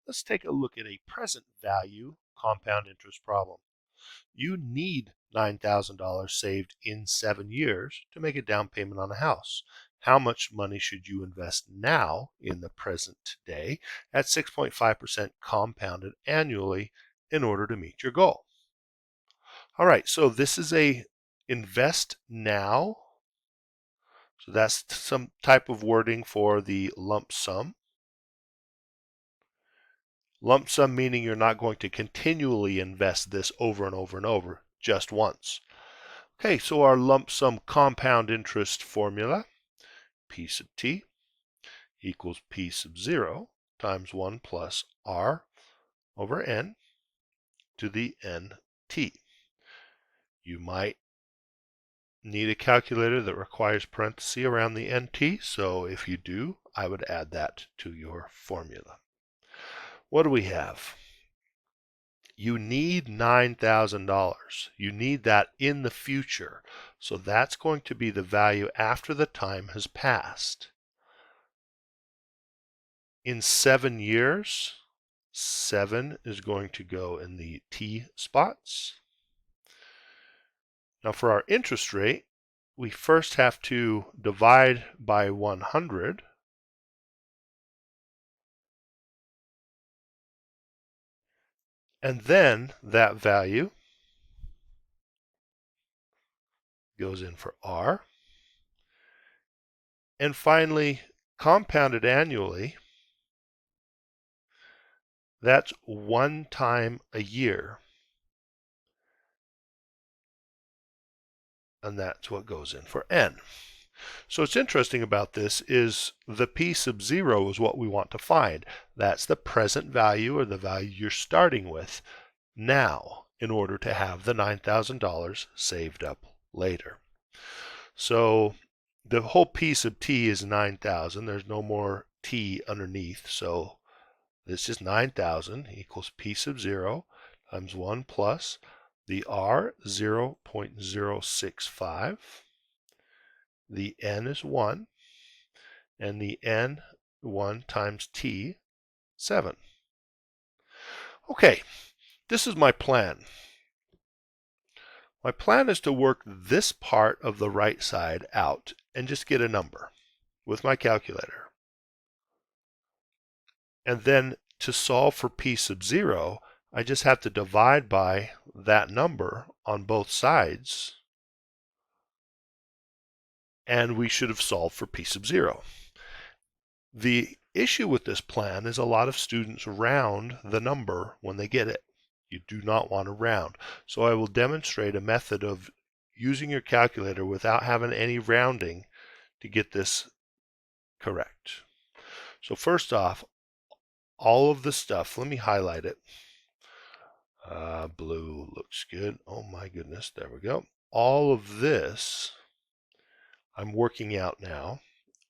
let's take a look at a present value compound interest problem. You need $9,000 saved in 7 years to make a down payment on a house. How much money should you invest now in the present day at 6.5% compounded annually in order to meet your goal? All right, so this is a invest now. So that's some type of wording for the lump sum. Lump sum meaning you're not going to continually invest this over and over and over, just once. Okay, so our lump sum compound interest formula, P sub t equals P sub 0 times 1 plus R over N to the NT. You might need a calculator that requires parentheses around the NT, so if you do, I would add that to your formula. What do we have? You need $9,000. You need that in the future. So that's going to be the value after the time has passed. In 7 years, 7 is going to go in the T spots. Now for our interest rate, we first have to divide by 100. And then that value goes in for R. And finally, compounded annually, that's 1 time a year. And that's what goes in for N. So what's interesting about this is the P sub 0 is what we want to find. That's the present value, or the value you're starting with now, in order to have the $9,000 saved up later. So the whole P sub t is 9,000. There's no more t underneath, so this is 9,000 equals P sub 0 times 1 plus the R 0.065. The N is 1, and the N 1 times T 7. Okay, this is my plan. My plan is to work this part of the right side out and just get a number with my calculator. And then to solve for P sub 0, I just have to divide by that number on both sides, and we should have solved for P sub 0. The issue with this plan is a lot of students round the number when they get it. You do not want to round. So I will demonstrate a method of using your calculator without having any rounding to get this correct. So first off, all of the stuff, let me highlight it. Blue looks good. Oh my goodness, there we go. All of this I'm working out now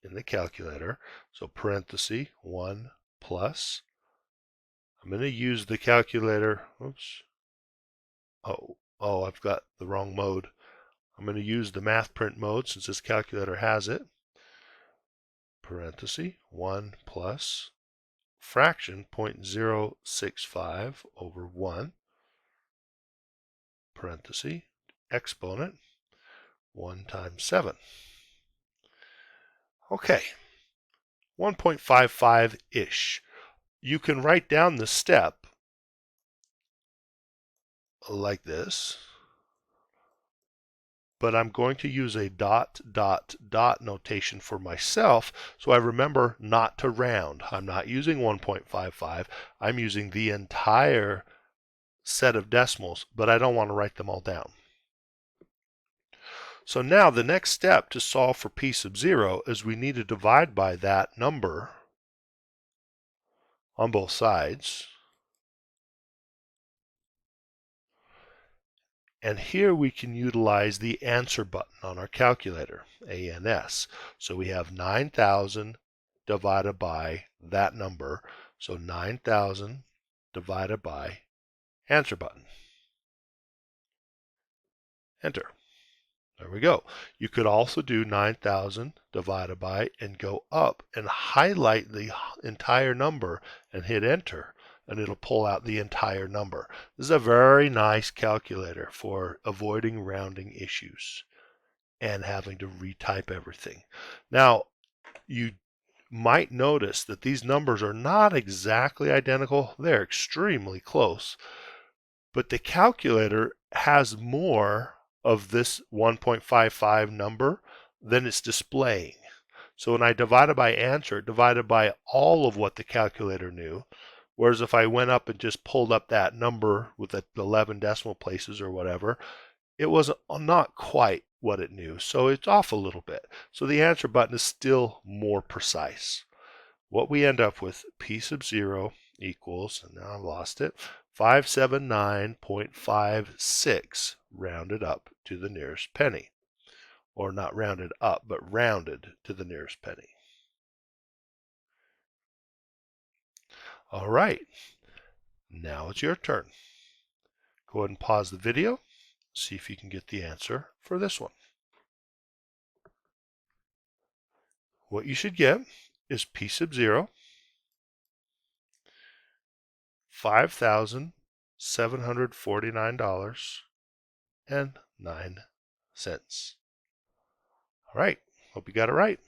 in the calculator. So parenthesis 1 plus. I'm going to use the calculator. Oops. Oh, I've got the wrong mode. I'm going to use the math print mode since this calculator has it. Parenthesis 1 plus fraction 0.065 over 1. Parenthesis exponent 1 times 7. Okay, 1.55-ish. You can write down the step like this, but I'm going to use a dot, dot, dot notation for myself so I remember not to round. I'm not using 1.55. I'm using the entire set of decimals, but I don't want to write them all down. So now the next step to solve for P sub 0 is we need to divide by that number on both sides. And here we can utilize the answer button on our calculator, ANS. So we have 9,000 divided by that number. So 9,000 divided by answer button. Enter. There we go. You could also do 9,000 divided by and go up and highlight the entire number and hit enter. and it'll pull out the entire number. This is a very nice calculator for avoiding rounding issues and having to retype everything. Now, you might notice that these numbers are not exactly identical. They're extremely close, but the calculator has more of this 1.55 number than it's displaying. So when I divided by answer, it divided by all of what the calculator knew. Whereas if I went up and just pulled up that number with the 11 decimal places or whatever, it was not quite what it knew. So it's off a little bit. So the answer button is still more precise. What we end up with, P sub 0 equals, and now I've lost it, 579.56 rounded up to the nearest penny. Or not rounded up, but rounded to the nearest penny. All right, now it's your turn. Go ahead and pause the video, see if you can get the answer for this one. What you should get is P sub 0, $5,749.09. All right, hope you got it right.